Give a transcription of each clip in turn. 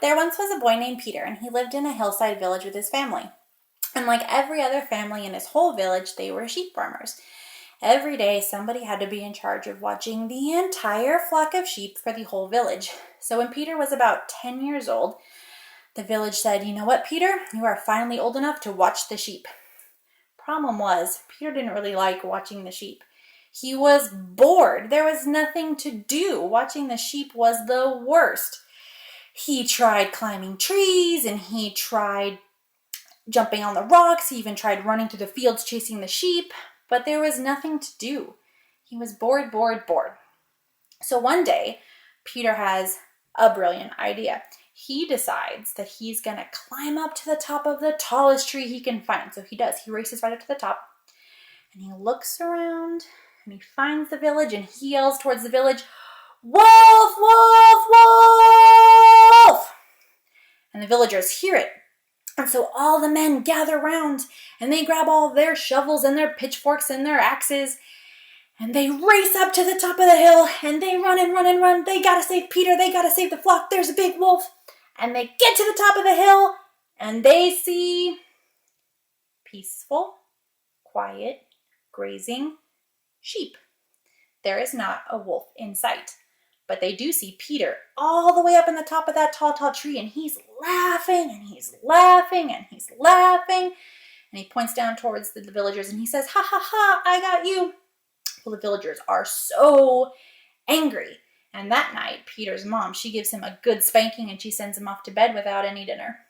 There once was a boy named Peter, and he lived in a hillside village with his family. And like every other family in his whole village, they were sheep farmers. Every day, somebody had to be in charge of watching the entire flock of sheep for the whole village. So when Peter was about 10 years old, the village said, "You know what, Peter? You are finally old enough to watch the sheep." Problem was, Peter didn't really like watching the sheep. He was bored. There was nothing to do. Watching the sheep was the worst. He tried climbing trees and he tried jumping on the rocks. He even tried running through the fields chasing the sheep, but there was nothing to do. He was bored, bored, bored. So one day, Peter has a brilliant idea. He decides that he's going to climb up to the top of the tallest tree he can find. So he does. He races right up to the top and he looks around and he finds the village and he yells towards the village, "Wolf, wolf, wolf!" And the villagers hear it. And so all the men gather round and they grab all their shovels and their pitchforks and their axes and they race up to the top of the hill and they run and run and run. They gotta save Peter. They gotta save the flock. There's a big wolf. And they get to the top of the hill and they see peaceful, quiet, grazing sheep. There is not a wolf in sight. But they do see Peter all the way up in the top of that tall, tall tree, and he's laughing, and he's laughing, and he's laughing. And he points down towards the villagers, and he says, "Ha, ha, ha, I got you." Well, the villagers are so angry. And that night, Peter's mom, she gives him a good spanking, and she sends him off to bed without any dinner.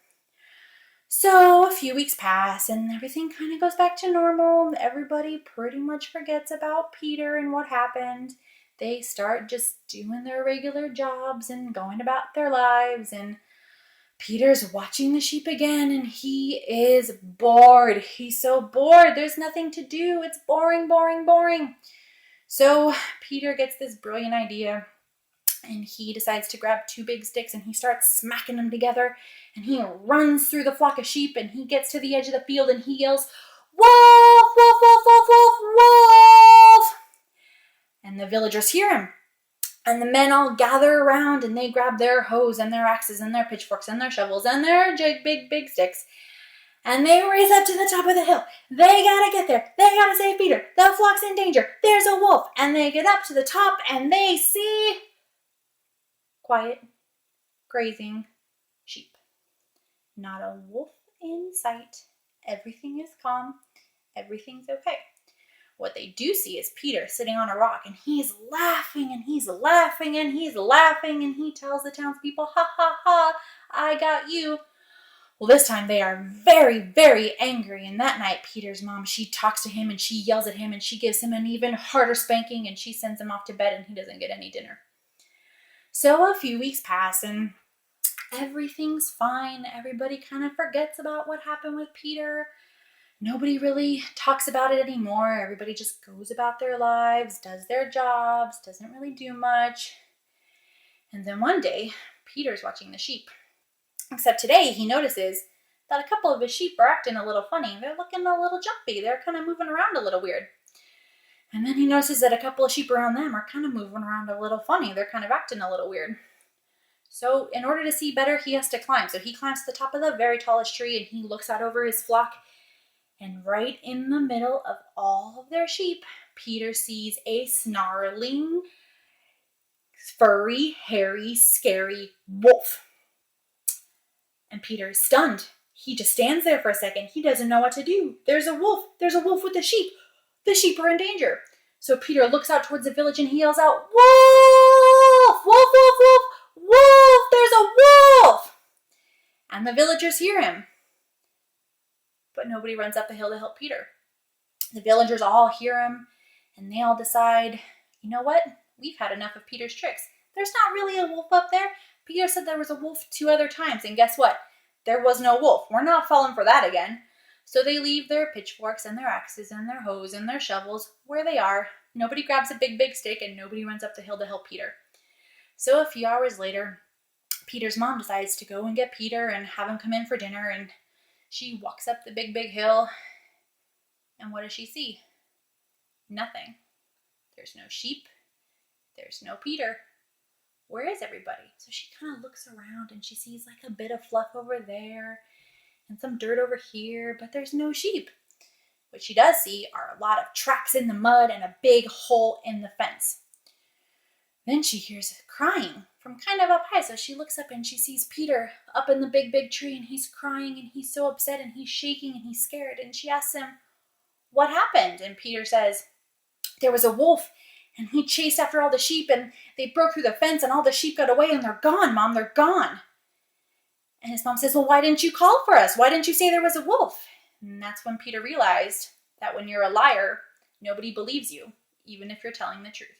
So a few weeks pass, and everything kind of goes back to normal. Everybody pretty much forgets about Peter and what happened. They start just doing their regular jobs and going about their lives, and Peter's watching the sheep again, and he is bored. He's so bored. There's nothing to do. It's boring, boring, boring. So Peter gets this brilliant idea, and he decides to grab two big sticks, and he starts smacking them together, and he runs through the flock of sheep, and he gets to the edge of the field, and he yells, "Wolf, wolf, wolf, wolf, wolf, wolf!" And the villagers hear him. And the men all gather around and they grab their hoes and their axes and their pitchforks and their shovels and their big, big sticks. And they race up to the top of the hill. They gotta get there. They gotta save Peter. The flock's in danger. There's a wolf. And they get up to the top and they see quiet, grazing sheep. Not a wolf in sight. Everything is calm. Everything's okay. What they do see is Peter sitting on a rock, and he's laughing, and he's laughing, and he's laughing, and he tells the townspeople, "Ha, ha, ha, I got you." Well, this time they are very, very angry, and that night Peter's mom, she talks to him, and she yells at him, and she gives him an even harder spanking, and she sends him off to bed, and he doesn't get any dinner. So a few weeks pass, and everything's fine. Everybody kind of forgets about what happened with Peter. Nobody really talks about it anymore. Everybody just goes about their lives, does their jobs, doesn't really do much. And then one day, Peter's watching the sheep. Except today, he notices that a couple of his sheep are acting a little funny. They're looking a little jumpy. They're kind of moving around a little weird. And then he notices that a couple of sheep around them are kind of moving around a little funny. They're kind of acting a little weird. So in order to see better, he has to climb. So he climbs to the top of the very tallest tree and he looks out over his flock. And right in the middle of all of their sheep, Peter sees a snarling, furry, hairy, scary wolf. And Peter is stunned. He just stands there for a second. He doesn't know what to do. There's a wolf. There's a wolf with the sheep. The sheep are in danger. So Peter looks out towards the village and he yells out, "Wolf! Wolf, wolf, wolf! Wolf! There's a wolf!" And the villagers hear him. But nobody runs up the hill to help Peter. The villagers all hear him, and they all decide, "You know what? We've had enough of Peter's tricks. There's not really a wolf up there. Peter said there was a wolf 2 other times, and guess what? There was no wolf. We're not falling for that again." So they leave their pitchforks and their axes and their hoes and their shovels where they are. Nobody grabs a big, big stick, and nobody runs up the hill to help Peter. So a few hours later, Peter's mom decides to go and get Peter and have him come in for dinner, and she walks up the big, big hill, and what does she see? Nothing. There's no sheep. There's no Peter. Where is everybody? So she kind of looks around and she sees like a bit of fluff over there and some dirt over here, but there's no sheep. What she does see are a lot of tracks in the mud and a big hole in the fence. Then she hears crying from kind of up high. So she looks up and she sees Peter up in the big, big tree, and he's crying and he's so upset and he's shaking and he's scared. And she asks him, what happened? And Peter says, there was a wolf and he chased after all the sheep and they broke through the fence and all the sheep got away and they're gone, Mom, they're gone. And his mom says, well, why didn't you call for us? Why didn't you say there was a wolf? And that's when Peter realized that when you're a liar, nobody believes you, even if you're telling the truth.